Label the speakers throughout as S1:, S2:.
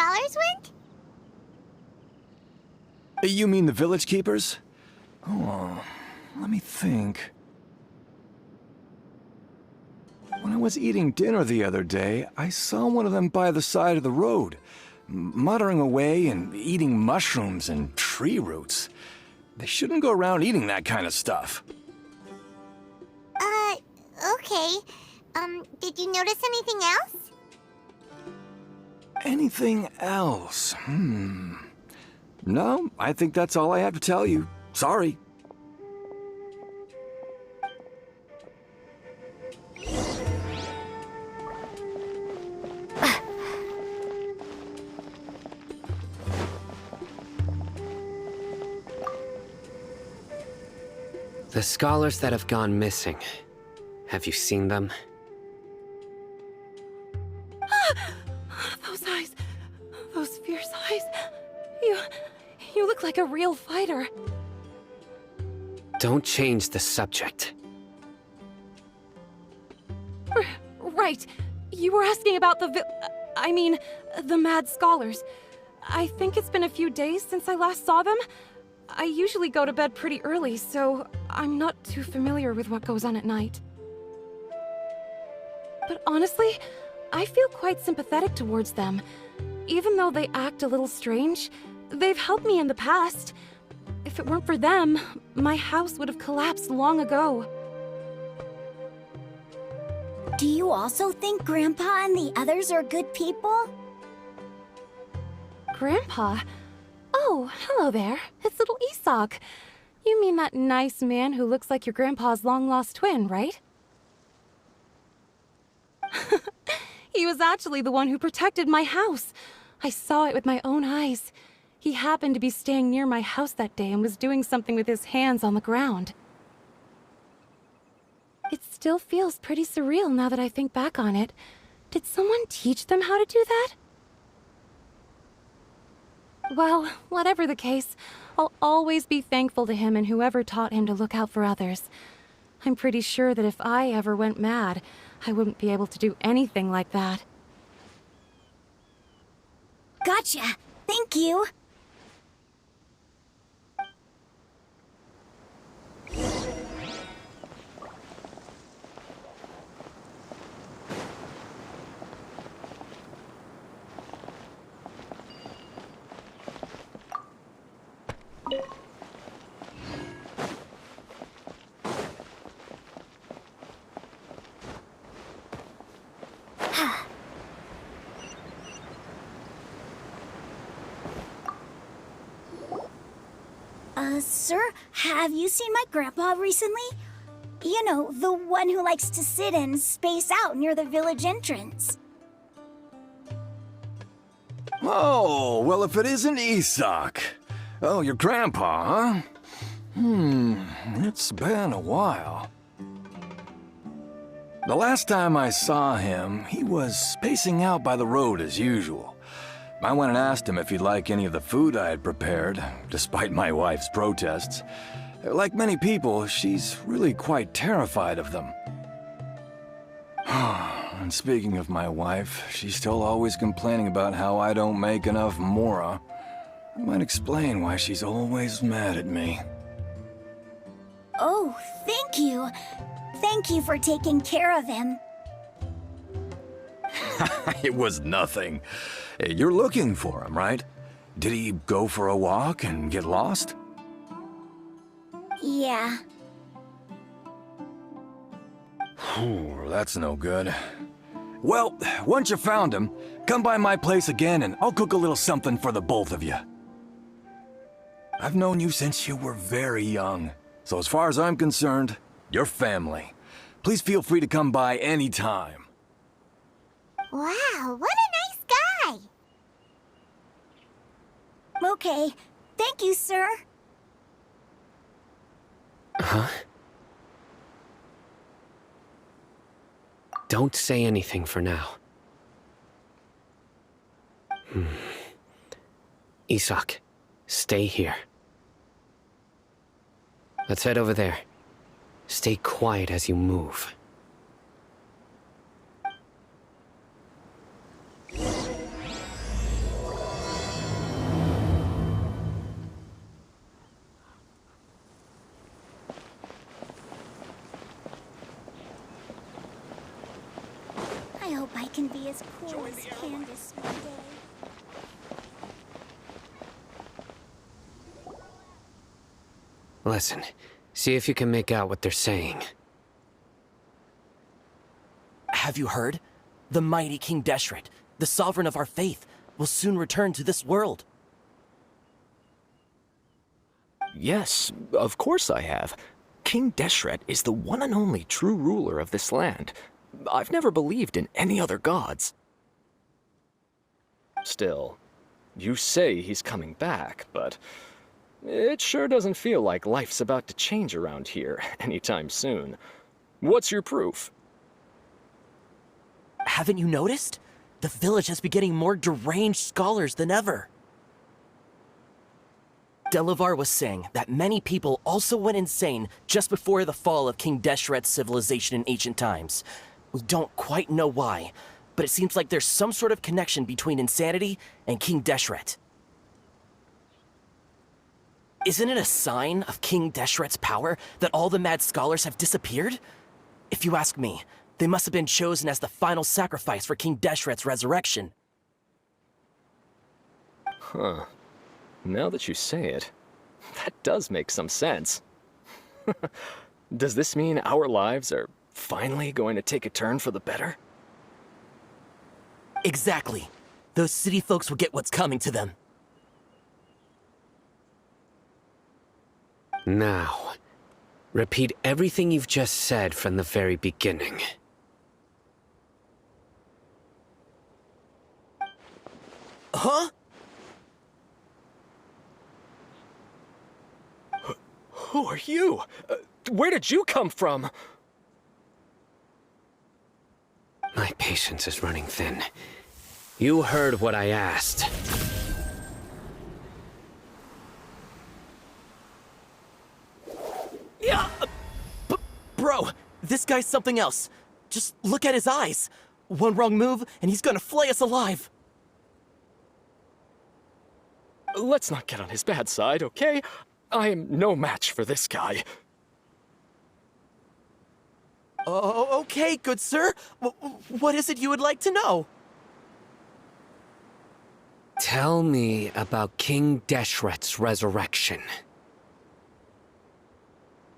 S1: scholars went?
S2: You mean the village keepers? Oh, let me think. When I was eating dinner the other day, I saw one of them by the side of the road, muttering away and eating mushrooms and tree roots. They shouldn't go around eating that kind of stuff.
S1: Okay. Did you notice anything else?
S2: Anything else? No, I think that's all I have to tell you. Sorry.
S3: The scholars that have gone missing. Have you seen them?
S4: Those eyes. Those fierce eyes. You look like a real fighter.
S3: Don't change the subject.
S4: Right. You were asking about the the mad scholars. I think it's been a few days since I last saw them. I usually go to bed pretty early, so I'm not too familiar with what goes on at night. But honestly, I feel quite sympathetic towards them. Even though they act a little strange, they've helped me in the past. If it weren't for them, my house would have collapsed long ago.
S1: Do you also think Grandpa and the others are good people?
S4: Grandpa? Oh, hello there. It's little Isak. You mean that nice man who looks like your grandpa's long-lost twin, right? He was actually the one who protected my house. I saw it with my own eyes. He happened to be staying near my house that day and was doing something with his hands on the ground. It still feels pretty surreal now that I think back on it. Did someone teach them how to do that? Well, whatever the case, I'll always be thankful to him and whoever taught him to look out for others. I'm pretty sure that if I ever went mad, I wouldn't be able to do anything like that.
S1: Gotcha. Thank you. Sir, have you seen my grandpa recently? You know, the one who likes to sit and space out near the village entrance.
S2: Oh, well, if it isn't Isak. Oh, your grandpa, huh? It's been a while. The last time I saw him, he was spacing out by the road as usual. I went and asked him if he'd like any of the food I had prepared, despite my wife's protests. Like many people, she's really quite terrified of them. And speaking of my wife, she's still always complaining about how I don't make enough mora. That might explain why she's always mad at me.
S1: Oh, thank you. Thank you for taking care of him.
S2: It was nothing. You're looking for him, right? Did he go for a walk and get lost?
S1: Yeah.
S2: That's no good. Well, once you found him, come by my place again and I'll cook a little something for the both of you. I've known you since you were very young, so as far as I'm concerned, you're family. Please feel free to come by anytime.
S1: Wow, what a nice guy! Okay, thank you, sir.
S3: Huh? Don't say anything for now. Isak, stay here. Let's head over there. Stay quiet as you move.
S1: hope I can be as cool as Candace one day.
S3: Listen, see if you can make out what they're saying.
S5: Have you heard? The mighty King Deshret, the sovereign of our faith, will soon return to this world.
S6: Yes, of course I have. King Deshret is the one and only true ruler of this land. I've never believed in any other gods. Still, you say he's coming back, but it sure doesn't feel like life's about to change around here anytime soon. What's your proof?
S5: Haven't you noticed? The village has been getting more deranged scholars than ever. Delavar was saying that many people also went insane just before the fall of King Deshret's civilization in ancient times. We don't quite know why, but it seems like there's some sort of connection between insanity and King Deshret. Isn't it a sign of King Deshret's power that all the mad scholars have disappeared? If you ask me, they must have been chosen as the final sacrifice for King Deshret's resurrection.
S6: Huh. Now that you say it, that does make some sense. Does this mean our lives are finally going to take a turn for the better?
S5: Exactly. Those city folks will get what's coming to them.
S3: Now, repeat everything you've just said from the very beginning.
S5: Huh?
S6: Who are you? Where did you come from?
S3: My patience is running thin. You heard what I asked.
S5: Yeah! Bro, this guy's something else. Just look at his eyes. One wrong move, and he's gonna flay us alive.
S6: Let's not get on his bad side, okay? I am no match for this guy.
S5: Oh, okay, good sir. What is it you would like to know?
S3: Tell me about King Deshret's resurrection.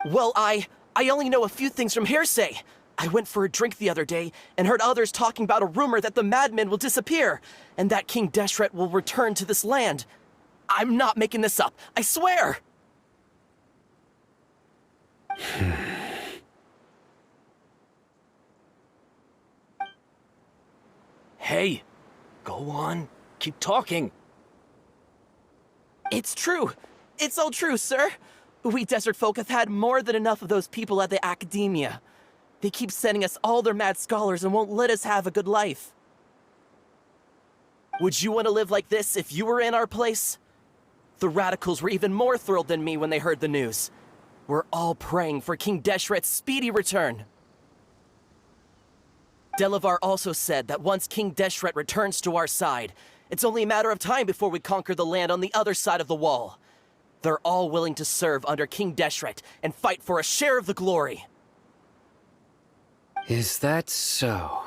S5: Well, I only know a few things from hearsay. I went for a drink the other day and heard others talking about a rumor that the madmen will disappear and that King Deshret will return to this land. I'm not making this up, I swear!
S6: Hey, go on. Keep talking.
S5: It's true. It's all true, sir. We desert folk have had more than enough of those people at the akademiya. They keep sending us all their mad scholars and won't let us have a good life. Would you want to live like this if you were in our place? The radicals were even more thrilled than me when they heard the news. We're all praying for King Deshret's speedy return. Delavar also said that once King Deshret returns to our side, it's only a matter of time before we conquer the land on the other side of the wall. They're all willing to serve under King Deshret and fight for a share of the glory.
S3: Is that so?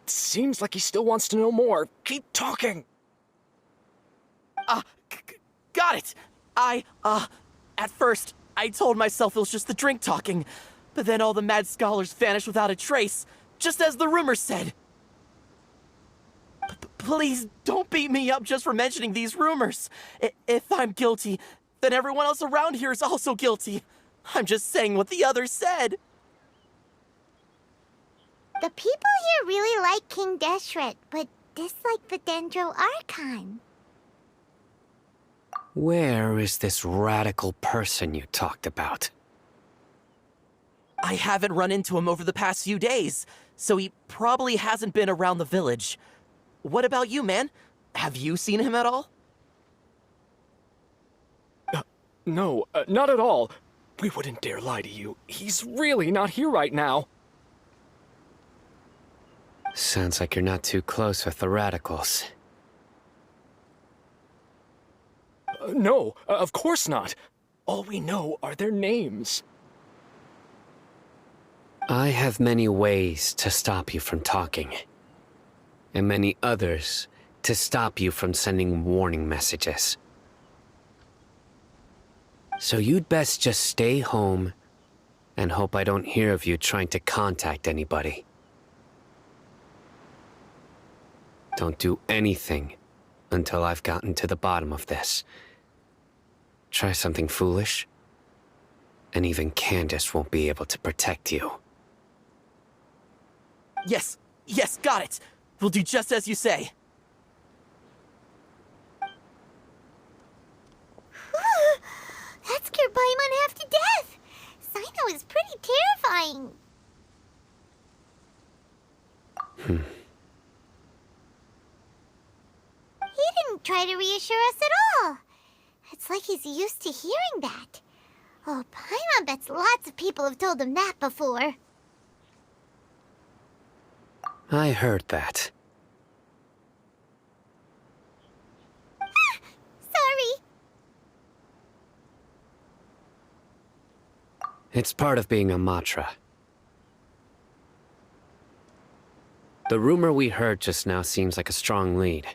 S6: Seems like he still wants to know more. Keep talking.
S5: Got it! At first, I told myself it was just the drink talking, but then all the mad scholars vanished without a trace, just as the rumor said. Please, don't beat me up just for mentioning these rumors. If I'm guilty, then everyone else around here is also guilty. I'm just saying what the others said.
S7: The people here really like King Deshret, but dislike the Dendro Archon.
S3: Where is this radical person you talked about?
S5: I haven't run into him over the past few days, so he probably hasn't been around the village. What about you, man? Have you seen him at all?
S6: No, not at all. We wouldn't dare lie to you. He's really not here right now.
S3: Sounds like you're not too close with the radicals.
S6: No, of course not. All we know are their names.
S3: I have many ways to stop you from talking, and many others to stop you from sending warning messages. So you'd best just stay home and hope I don't hear of you trying to contact anybody. Don't do anything until I've gotten to the bottom of this. Try something foolish, and even Candace won't be able to protect you.
S5: Yes, yes, got it. We'll do just as you say.
S7: That scared Paimon half to death. Cyno is pretty terrifying. He didn't try to reassure us at all. It's like he's used to hearing that. Oh, Paimon bets lots of people have told him that before.
S3: I heard that.
S7: Sorry.
S3: It's part of being a Matra. The rumor we heard just now seems like a strong lead,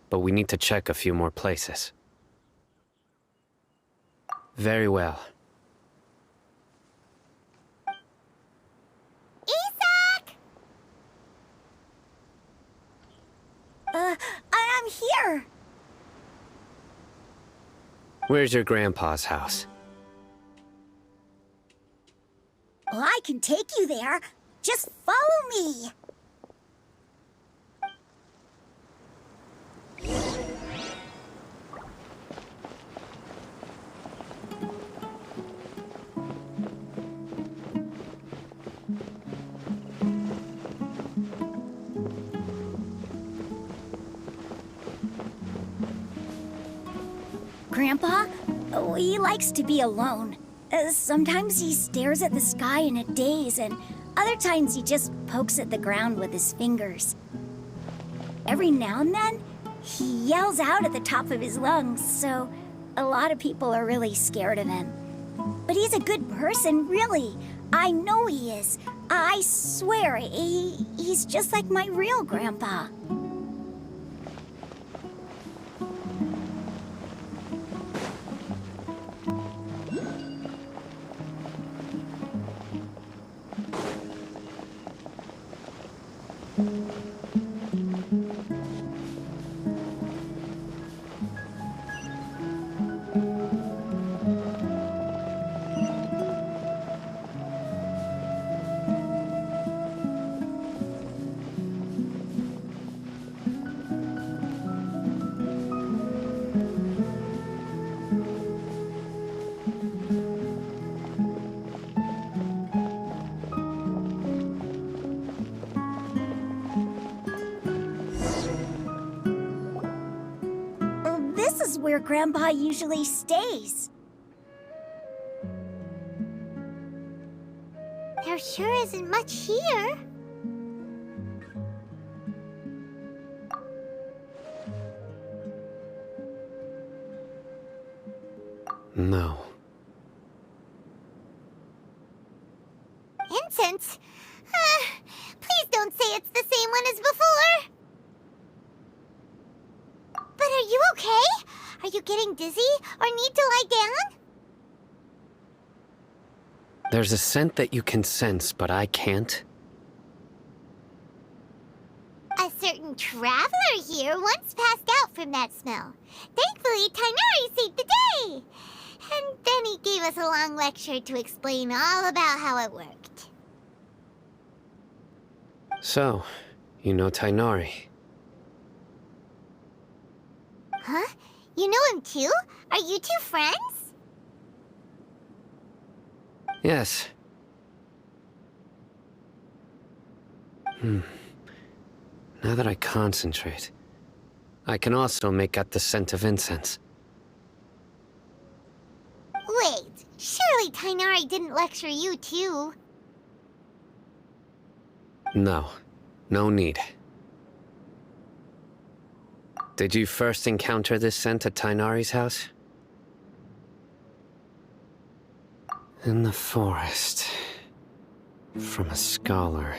S3: but we need to check a few more places. Very well.
S7: Isak!
S1: I'm here.
S3: Where's your grandpa's house?
S1: Well, I can take you there. Just follow me. Grandpa, he likes to be alone. Sometimes he stares at the sky in a daze, and other times he just pokes at the ground with his fingers. Every now and then, he yells out at the top of his lungs, so a lot of people are really scared of him. But he's a good person, really. I know he is. I swear, he's just like my real grandpa. This is where Grandpa usually stays.
S7: There sure isn't much here.
S3: No.
S7: Incense? Please don't say it's the same one as before. But are you okay? Are you getting dizzy or need to lie down?
S3: There's a scent that you can sense, but I can't.
S7: A certain traveler here once passed out from that smell. Thankfully, Tighnari saved the day. And then he gave us a long lecture to explain all about how it worked.
S3: So, you know Tighnari.
S7: Huh? You know him too? Are you two friends?
S3: Yes. Now that I concentrate, I can also make out the scent of incense.
S7: Wait, surely Tighnari didn't lecture you too.
S3: No, no need. Did you first encounter this scent at Tighnari's house? In the forest. From a scholar.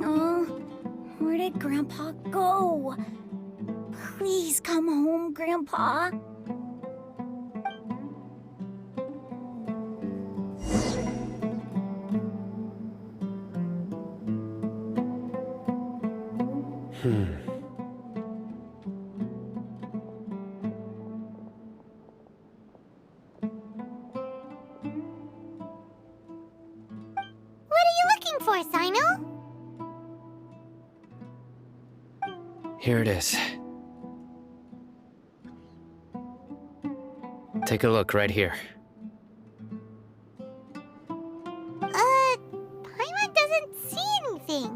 S1: Oh, where did Grandpa go? Please come home, Grandpa.
S7: What are you looking for, Cyno?
S3: Here it is. Take a look right here.
S7: Paimon doesn't see anything.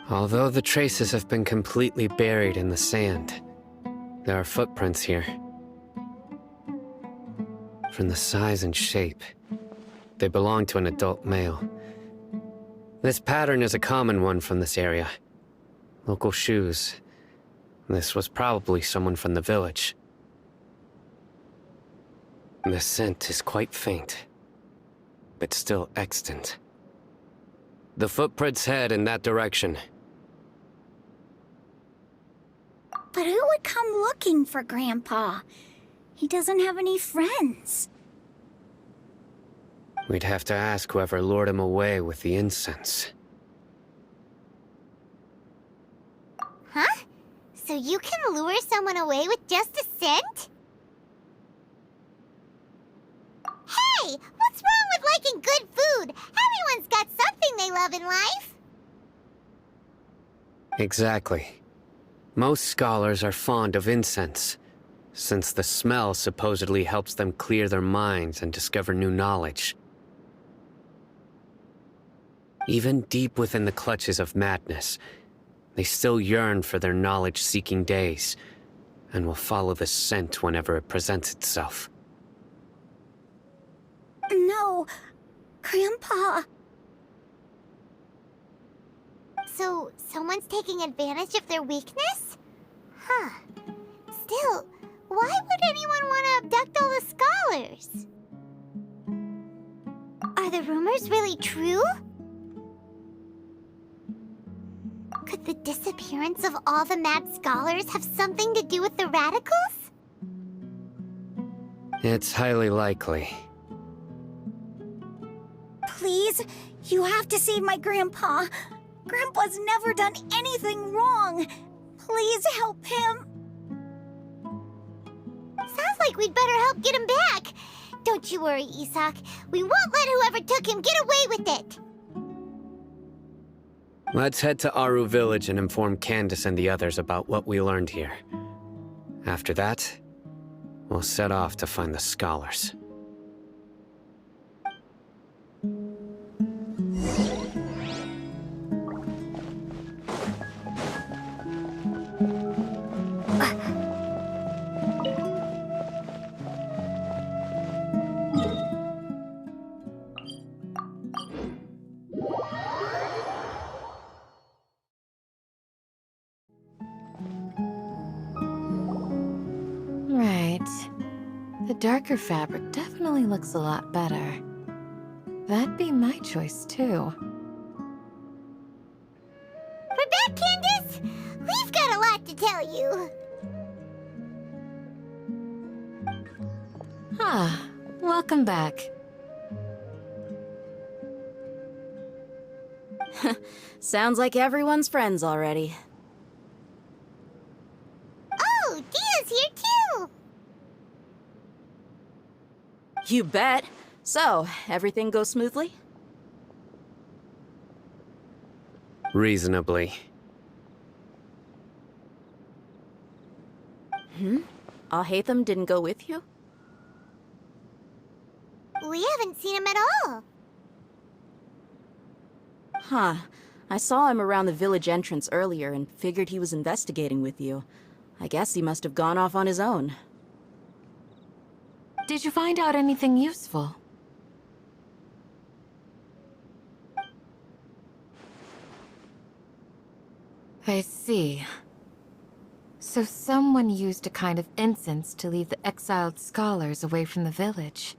S3: Although the traces have been completely buried in the sand, there are footprints here. From the size and shape, they belong to an adult male. This pattern is a common one from this area. Local shoes. This was probably someone from the village. The scent is quite faint, but still extant. The footprints head in that direction.
S1: But who would come looking for Grandpa? He doesn't have any friends.
S3: We'd have to ask whoever lured him away with the incense.
S7: Huh? So you can lure someone away with just a scent? Hey! What's wrong with liking good food? Everyone's got something they love in life.
S3: Exactly. Most scholars are fond of incense, since the smell supposedly helps them clear their minds and discover new knowledge. Even deep within the clutches of madness, they still yearn for their knowledge-seeking days, and will follow the scent whenever it presents itself.
S1: No, Grandpa.
S7: So, someone's taking advantage of their weakness? Huh. Still, why would anyone want to abduct all the scholars? Are the rumors really true? Could the disappearance of all the mad scholars have something to do with the radicals?
S3: It's highly likely.
S1: Please, you have to save my Grandpa. Grandpa's never done anything wrong. Please help him.
S7: Sounds like we'd better help get him back. Don't you worry, Isak. We won't let whoever took him get away with it.
S3: Let's head to Aaru Village and inform Candace and the others about what we learned here. After that, we'll set off to find the scholars.
S8: Right. The darker fabric definitely looks a lot better. That'd be my choice, too.
S7: We're back, Candace! We've got a lot to tell you.
S8: Ah, welcome back.
S9: Sounds like everyone's friends already.
S7: Oh, Dia's here too!
S9: You bet. So, everything goes smoothly?
S3: Reasonably.
S9: Alhaitham didn't go with you?
S7: We haven't seen him at all.
S9: Huh. I saw him around the village entrance earlier and figured he was investigating with you. I guess he must have gone off on his own.
S8: Did you find out anything useful? I see. So someone used a kind of incense to lead the exiled scholars away from the village.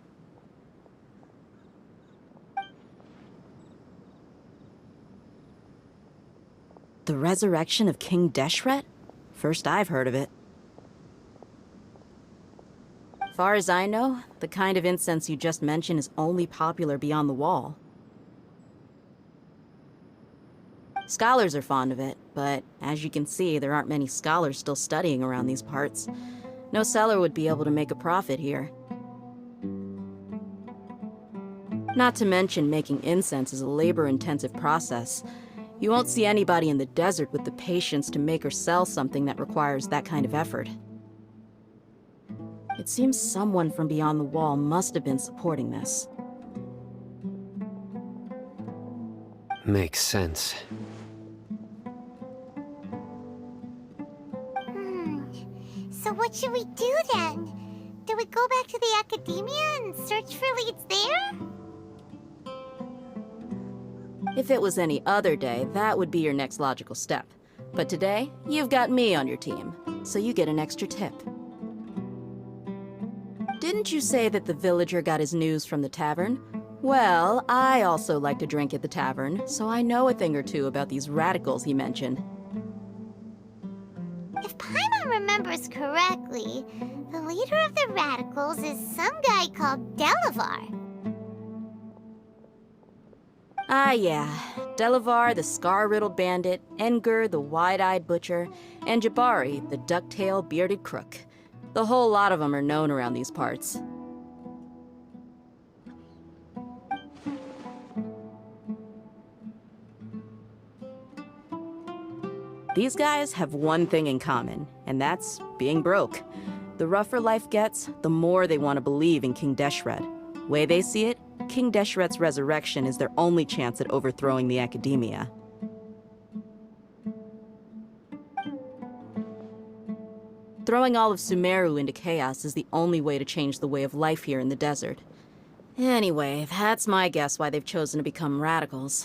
S9: The resurrection of King Deshret? First I've heard of it. Far as I know, the kind of incense you just mentioned is only popular beyond the wall. Scholars are fond of it, but as you can see, there aren't many scholars still studying around these parts. No seller would be able to make a profit here. Not to mention, making incense is a labor-intensive process. You won't see anybody in the desert with the patience to make or sell something that requires that kind of effort. It seems someone from beyond the wall must have been supporting this.
S3: Makes sense.
S7: So what should we do then? Do we go back to the akademiya and search for leads there?
S9: If it was any other day, that would be your next logical step. But today, you've got me on your team, so you get an extra tip. Didn't you say that the villager got his news from the tavern? Well, I also like to drink at the tavern, so I know a thing or two about these radicals he mentioned.
S7: If Paimon remembers correctly, the leader of the radicals is some guy called Delavar.
S9: Ah, yeah. Delavar, the scar-riddled bandit, Engur, the wide-eyed butcher, and Jabari, the duck-tailed, bearded crook. The whole lot of them are known around these parts. These guys have one thing in common, and that's being broke. The rougher life gets, the more they want to believe in King Deshret. Way they see it, King Deshret's resurrection is their only chance at overthrowing the akademiya. Throwing all of Sumeru into chaos is the only way to change the way of life here in the desert. Anyway, that's my guess why they've chosen to become radicals.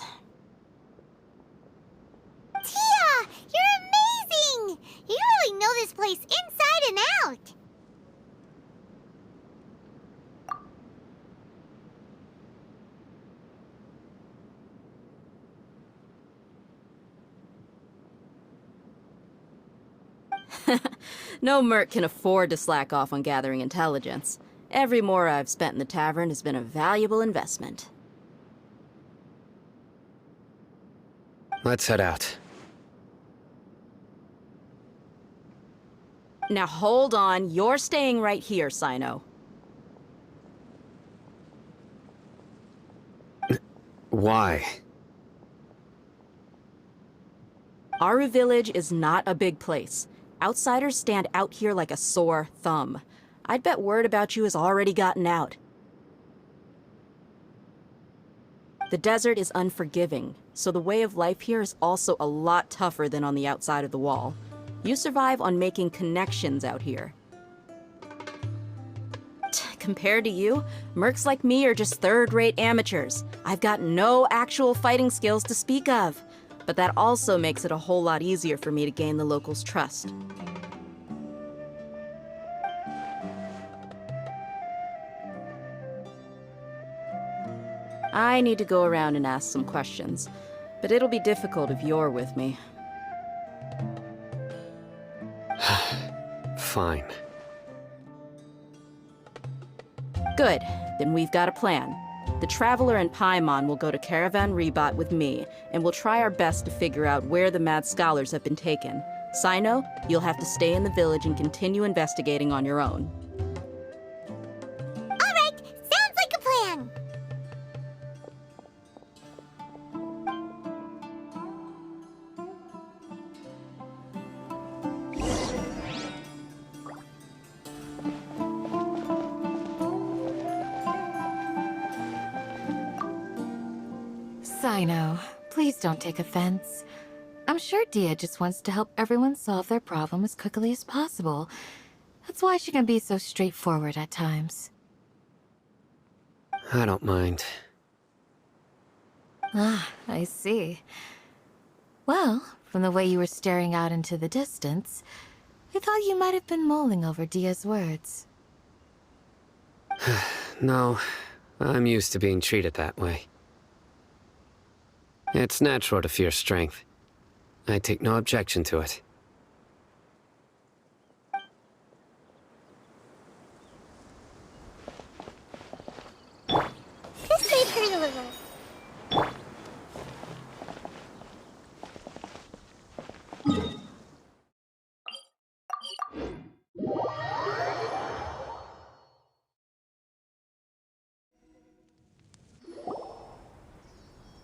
S7: Tia! You're amazing! You really know this place inside and out!
S9: No merc can afford to slack off on gathering intelligence. Every more I've spent in the tavern has been a valuable investment.
S3: Let's head out.
S9: Now hold on, you're staying right here, Cyno.
S3: Why?
S9: Aaru Village is not a big place. Outsiders stand out here like a sore thumb. I'd bet word about you has already gotten out. The desert is unforgiving, so the way of life here is also a lot tougher than on the outside of the wall. You survive on making connections out here. Compared to you, mercs like me are just third-rate amateurs. I've got no actual fighting skills to speak of. But that also makes it a whole lot easier for me to gain the locals' trust. I need to go around and ask some questions, but it'll be difficult if you're with me.
S3: Fine.
S9: Good, then we've got a plan. The Traveler and Paimon will go to Caravan Ribat with me, and we'll try our best to figure out where the mad scholars have been taken. Cyno, you'll have to stay in the village and continue investigating on your own.
S7: Alright, sounds like a plan!
S8: Cyno, please don't take offense. I'm sure Dehya just wants to help everyone solve their problem as quickly as possible. That's why she can be so straightforward at times.
S3: I don't mind.
S8: Ah, I see. Well, from the way you were staring out into the distance, I thought you might have been mulling over Dehya's words.
S3: No, I'm used to being treated that way. It's natural to fear strength. I take no objection to it.
S7: This way for the river.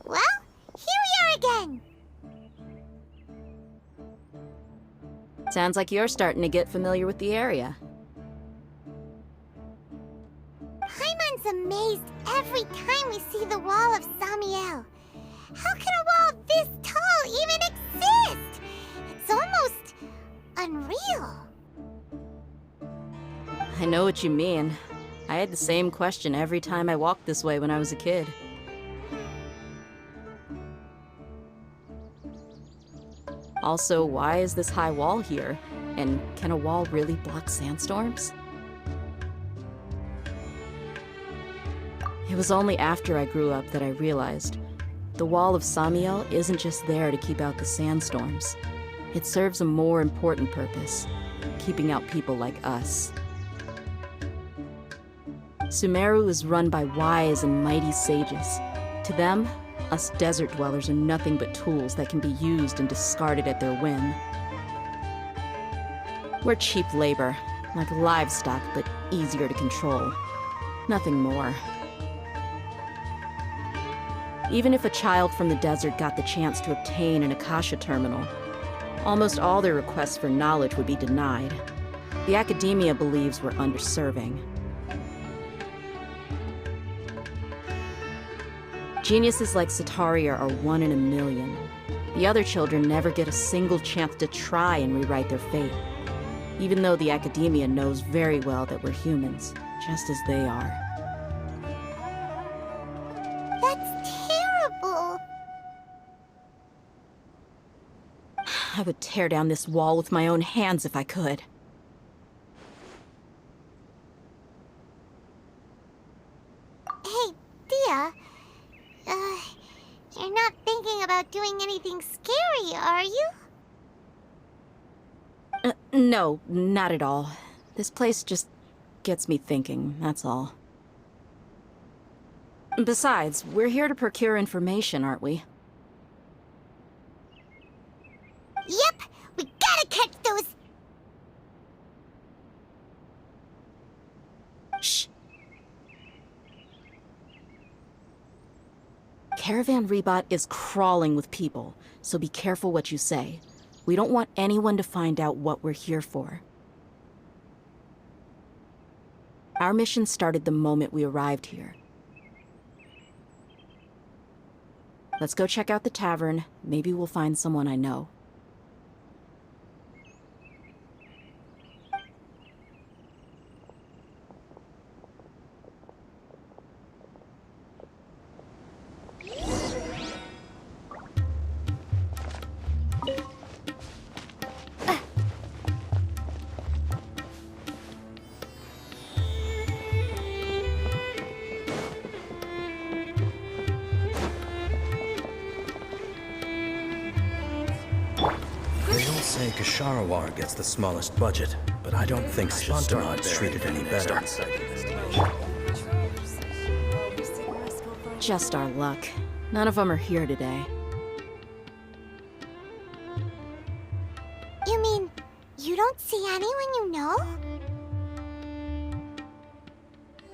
S7: Well, here we are again.
S9: Sounds like you're starting to get familiar with the area.
S7: Paimon's amazed every time we see the wall of Samiel. How can a wall this tall even exist? It's almost unreal.
S9: I know what you mean. I had the same question every time I walked this way when I was a kid. Also, why is this high wall here? And can a wall really block sandstorms? It was only after I grew up that I realized the wall of Samiel isn't just there to keep out the sandstorms. It serves a more important purpose, keeping out people like us. Sumeru is run by wise and mighty sages. To them, us desert dwellers are nothing but tools that can be used and discarded at their whim. We're cheap labor, like livestock, but easier to control. Nothing more. Even if a child from the desert got the chance to obtain an akasha terminal, almost all their requests for knowledge would be denied. The akademiya believes we're underserving. Geniuses like Setaria are 1 in a million. The other children never get a single chance to try and rewrite their fate, even though the akademiya knows very well that we're humans, just as they are.
S7: That's terrible.
S9: I would tear down this wall with my own hands if I could.
S7: Hey, Dehya. You're not thinking about doing anything scary, are you?
S9: No, not at all. This place just gets me thinking, that's all. Besides, we're here to procure information, aren't we?
S7: Yep, we gotta catch those.
S9: Shh. Caravan Ribat is crawling with people, so be careful what you say. We don't want anyone to find out what we're here for. Our mission started the moment we arrived here. Let's go check out the tavern. Maybe we'll find someone I know.
S10: Sharawar gets the smallest budget, but I don't think Spontanod's treated any better.
S9: Just our luck. None of them are here today.
S7: You mean, you don't see anyone you know?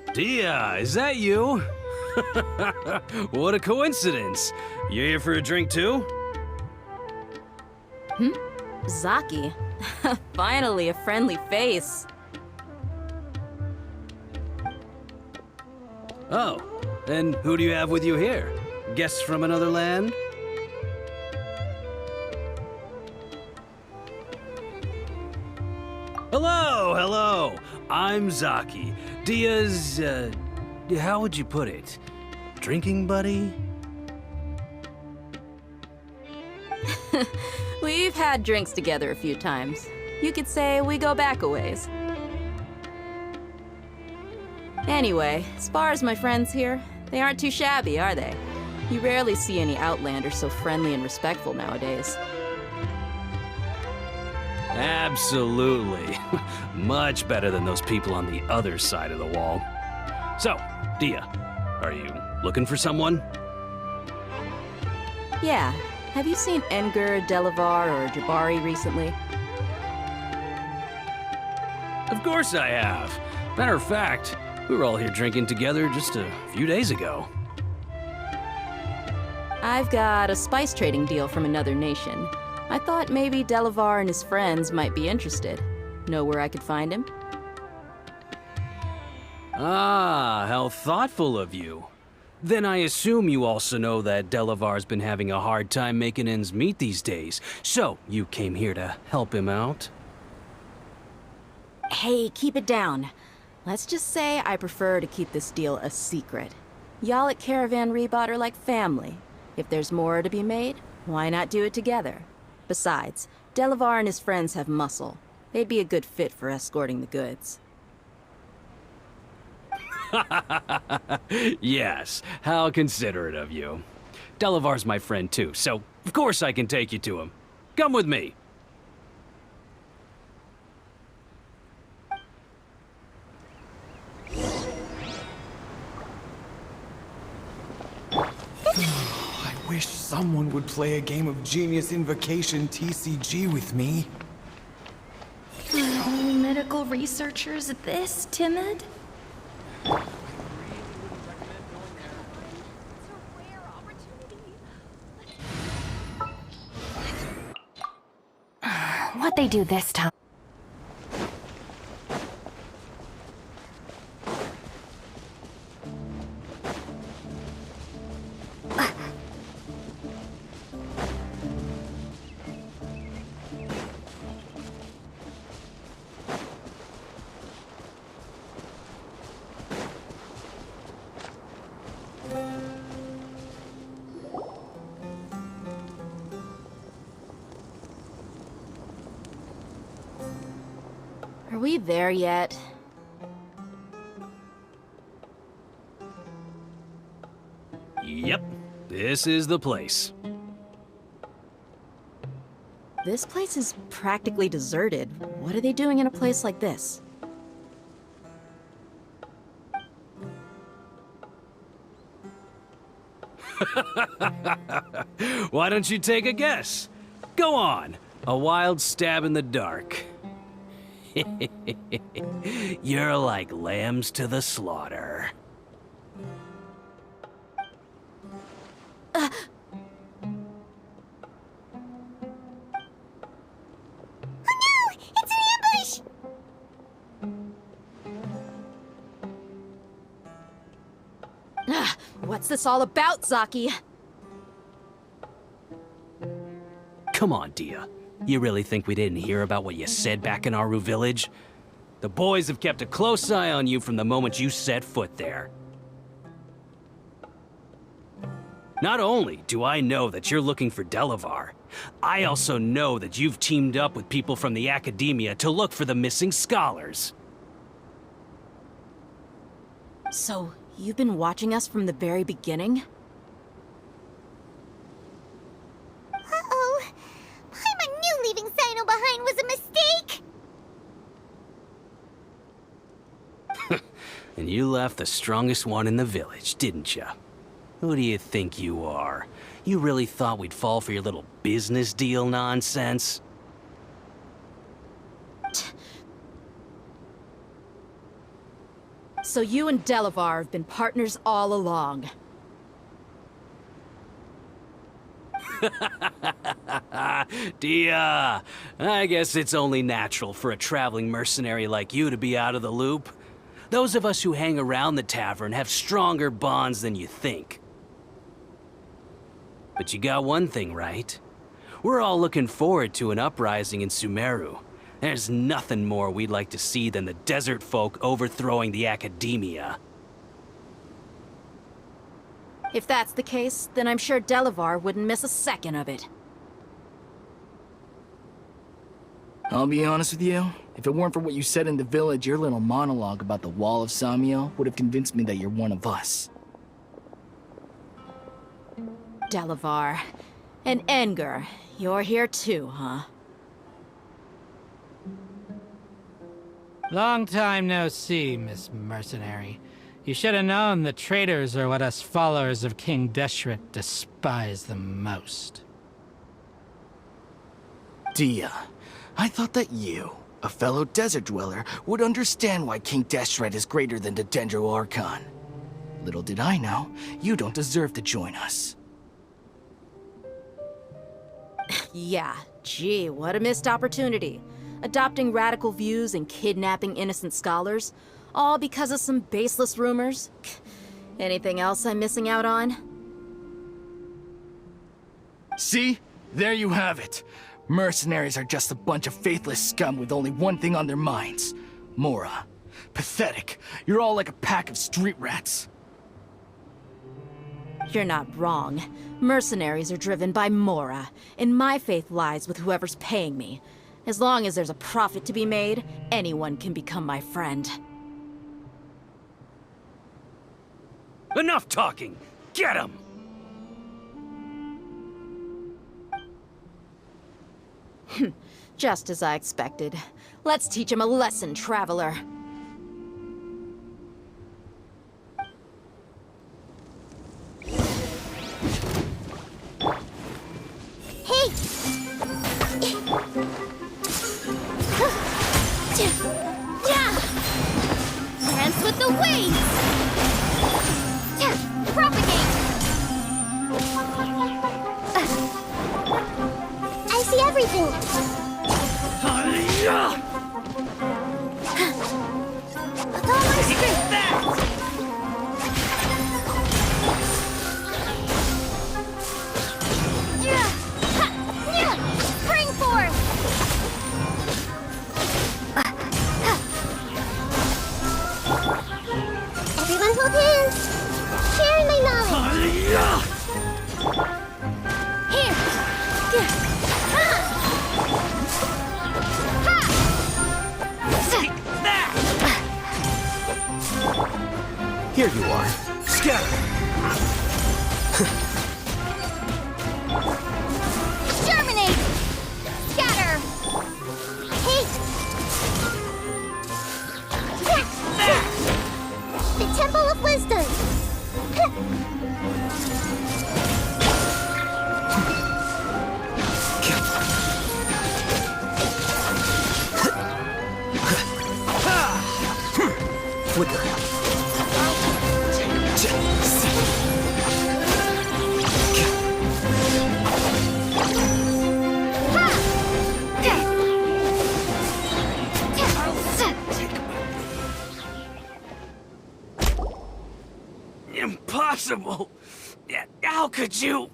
S11: Dehya, is that you? What a coincidence. You here for a drink too?
S9: Zaki. Finally, a friendly face.
S11: Oh, and who do you have with you here? guests from another land? Hello, hello. I'm Zaki. Dehya's, how would you put it? Drinking buddy?
S9: We've had drinks together a few times. You could say we go back a ways. Anyway, as far as my friends here, they aren't too shabby, are they? You rarely see any outlanders so friendly and respectful nowadays.
S11: Absolutely. Much better than those people on the other side of the wall. So, Dehya, are you looking for someone?
S9: Yeah. Have you seen Enger, Delavar, or Jabari recently?
S11: Of course I have. Matter of fact, we were all here drinking together just a few days ago.
S9: I've got a spice trading deal from another nation. I thought maybe Delavar and his friends might be interested. Know where I could find him?
S11: Ah, how thoughtful of you. Then I assume you also know that Delavar's been having a hard time making ends meet these days. So, you came here to help him out?
S9: Hey, keep it down. Let's just say I prefer to keep this deal a secret. Y'all at Caravan Ribat are like family. If there's more to be made, why not do it together? Besides, Delavar and his friends have muscle. They'd be a good fit for escorting the goods.
S11: Yes, how considerate of you. Delavar's my friend too, so of course I can take you to him. Come with me.
S12: I wish someone would play a game of Genius Invocation TCG with me.
S13: Are all medical researchers this timid? What'd they do this time?
S9: Are we there yet?
S11: Yep, this is the place.
S9: This place is practically deserted. What are they doing in a place like this?
S11: Why don't you take a guess? Go on, a wild stab in the dark. You're like lambs to the slaughter.
S9: What's this all about, Zaki?
S11: Come on, Dehya. You really think we didn't hear about what you said back in Aaru Village? The boys have kept a close eye on you from the moment you set foot there. Not only do I know that you're looking for Delavar, I also know that you've teamed up with people from the akademiya to look for the missing scholars.
S9: So, you've been watching us from the very beginning?
S7: Uh-oh. Paimon knew leaving Cyno behind was a mistake!
S11: And you left the strongest one in the village, didn't you? Who do you think you are? You really thought we'd fall for your little business deal nonsense?
S9: So you and Delavar have been partners all along.
S11: Dehya, I guess it's only natural for a traveling mercenary like you to be out of the loop. Those of us who hang around the tavern have stronger bonds than you think. But you got one thing right. We're all looking forward to an uprising in Sumeru. There's nothing more we'd like to see than the desert folk overthrowing the akademiya.
S9: If that's the case, then I'm sure Delavar wouldn't miss a second of it.
S14: I'll be honest with you, if it weren't for what you said in the village, your little monologue about the Wall of Samiel would have convinced me that you're one of us.
S9: Delavar. And Enger, you're here too, huh?
S15: Long time no see, Miss Mercenary. You should have known the traitors are what us followers of King Deshret despise the most.
S14: Dehya, I thought that you, a fellow desert dweller, would understand why King Deshret is greater than the Sumeru Archon. Little did I know, you don't deserve to join us.
S9: Yeah, gee, what a missed opportunity. Adopting radical views and kidnapping innocent scholars, all because of some baseless rumors. Anything else I'm missing out on?
S14: See? There you have it. Mercenaries are just a bunch of faithless scum with only one thing on their minds. Mora. Pathetic. You're all like a pack of street rats.
S9: You're not wrong. Mercenaries are driven by Mora, and my faith lies with whoever's paying me. As long as there's a profit to be made, anyone can become my friend.
S11: Enough talking! Get him!
S9: Just as I expected. Let's teach him a lesson, traveler.
S7: Hey! Dance with the waves! Propagate! I see everything! With all my strength! Spring forth! Everyone hold hands! Sharing my knowledge! Here!
S5: Here you are. Scatter!
S7: Germinate! Scatter! Hey! The Temple of Wisdom!
S5: Flicker.
S11: Impossible! How could you?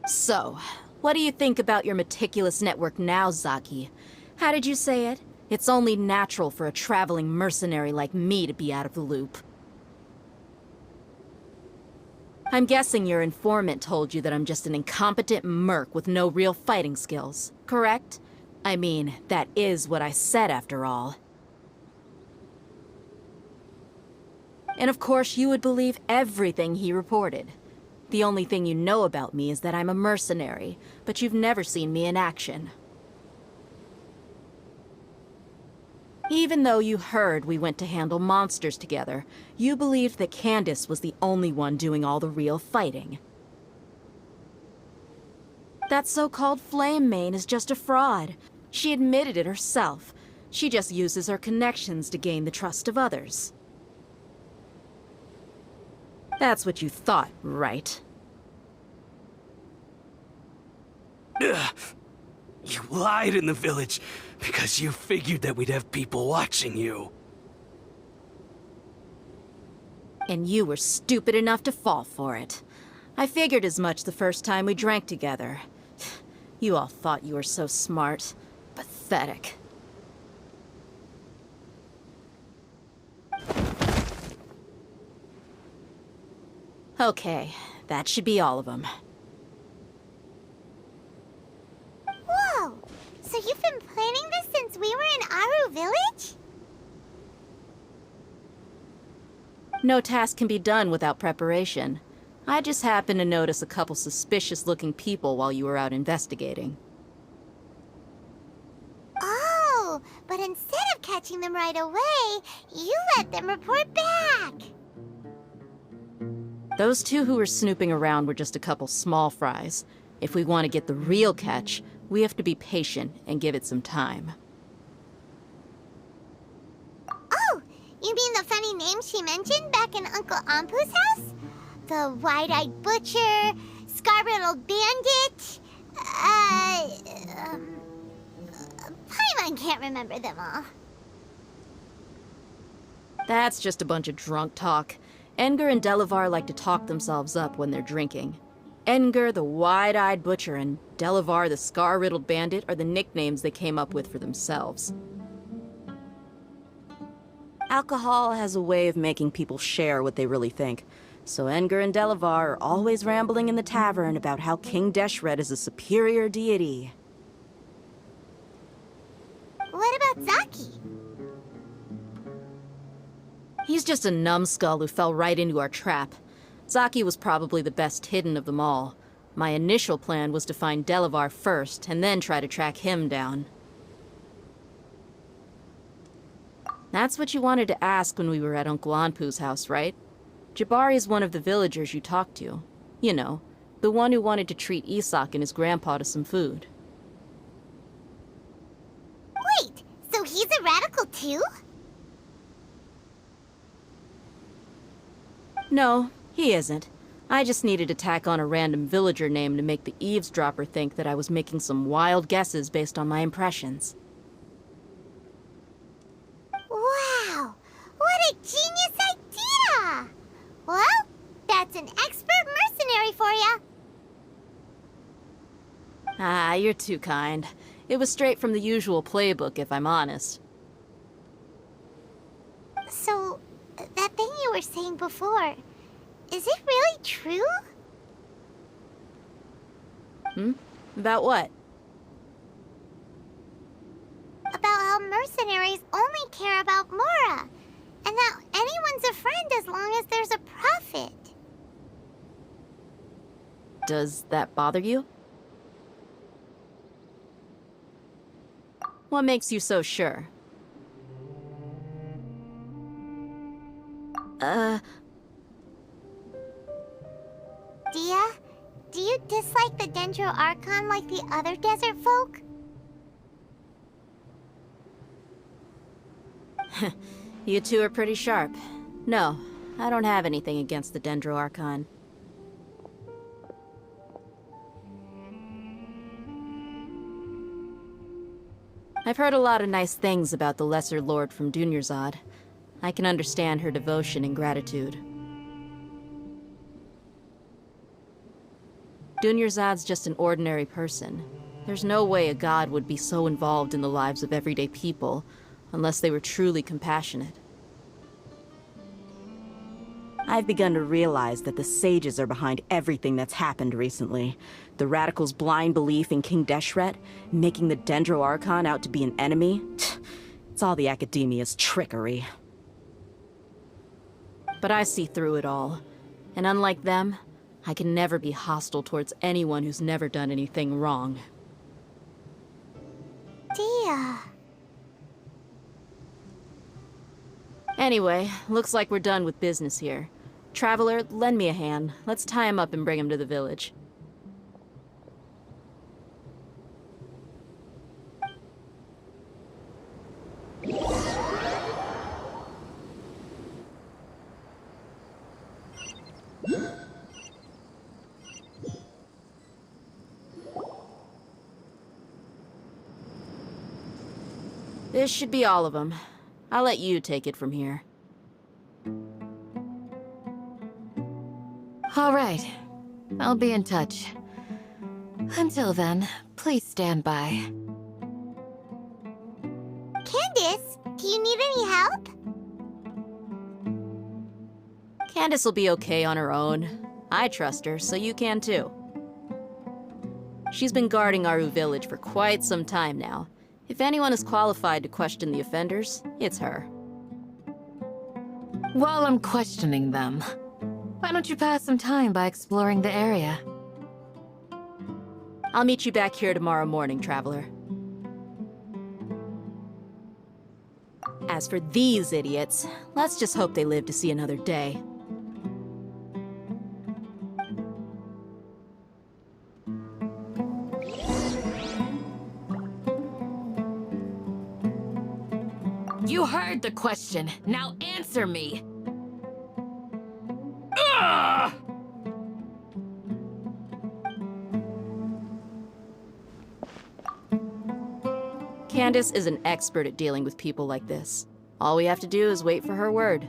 S9: So, what do you think about your meticulous network now, Zaki? How did you say it? It's only natural for a traveling mercenary like me to be out of the loop. I'm guessing your informant told you that I'm just an incompetent merc with no real fighting skills, correct? I mean, that is what I said after all. And of course, you would believe everything he reported. The only thing you know about me is that I'm a mercenary, but you've never seen me in action. Even though you heard we went to handle monsters together, you believed that Candace was the only one doing all the real fighting. That so-called Flame Mane is just a fraud. She admitted it herself. She just uses her connections to gain the trust of others. That's what you thought, right?
S11: Ugh. You lied in the village because you figured that we'd have people watching you.
S9: And you were stupid enough to fall for it. I figured as much the first time we drank together. You all thought you were so smart. Pathetic. Okay, that should be all of them.
S7: Whoa! So you've been planning this since we were in Aaru Village?
S9: No task can be done without preparation. I just happened to notice a couple suspicious-looking people while you were out investigating.
S7: Oh, but instead of catching them right away, you let them report back!
S9: Those two who were snooping around were just a couple small fries. If we want to get the real catch, we have to be patient and give it some time.
S7: Oh, you mean the funny name she mentioned back in Uncle Ampu's house? The wide-eyed butcher, scar-riddled bandit, Paimon can't remember them all.
S9: That's just a bunch of drunk talk. Edgar and Delavar like to talk themselves up when they're drinking. Edgar, the wide-eyed butcher, and Delavar, the scar-riddled bandit, are the nicknames they came up with for themselves. Alcohol has a way of making people share what they really think. So Edgar and Delavar are always rambling in the tavern about how King Deshret is a superior deity.
S7: What about Zaki?
S9: He's just a numbskull who fell right into our trap. Zaki was probably the best hidden of them all. My initial plan was to find Delavar first, and then try to track him down. That's what you wanted to ask when we were at Uncle Anpu's house, right? Jabari is one of the villagers you talked to. You know, the one who wanted to treat Isak and his grandpa to some food.
S7: Wait, so he's a radical too?
S9: No, he isn't. I just needed to tack on a random villager name to make the eavesdropper think that I was making some wild guesses based on my impressions.
S7: Wow! What a genius idea! Well, that's an expert mercenary for ya!
S9: Ah, you're too kind. It was straight from the usual playbook, if I'm honest.
S7: So, that thing you were saying before, is it really true?
S9: About what?
S7: About how mercenaries only care about Mora, and that anyone's a friend as long as there's a profit.
S9: Does that bother you? What makes you so sure?
S7: Dehya, do you dislike the Dendro Archon like the other desert folk?
S9: You two are pretty sharp. No, I don't have anything against the Dendro Archon. I've heard a lot of nice things about the Lesser Lord from Dunyarzad. I can understand her devotion and gratitude. Dunyarzad's just an ordinary person. There's no way a god would be so involved in the lives of everyday people, unless they were truly compassionate.
S16: I've begun to realize that the sages are behind everything that's happened recently. The radicals' blind belief in King Deshret, making the Dendro Archon out to be an enemy. It's all the akademiya's trickery.
S9: But I see through it all. And unlike them, I can never be hostile towards anyone who's never done anything wrong.
S7: Dehya.
S9: Anyway, looks like we're done with business here. Traveler, lend me a hand. Let's tie him up and bring him to the village. This should be all of them. I'll let you take it from here.
S8: All right. I'll be in touch. Until then, please stand by.
S7: Candace, do you need any help?
S9: Candace will be okay on her own. I trust her, so you can too. She's been guarding Aaru Village for quite some time now. If anyone is qualified to question the offenders, it's her.
S8: While I'm questioning them, why don't you pass some time by exploring the area?
S9: I'll meet you back here tomorrow morning, Traveler. As for these idiots, let's just hope they live to see another day.
S8: You heard the question. Now answer me.
S9: Candace is an expert at dealing with people like this. All we have to do is wait for her word.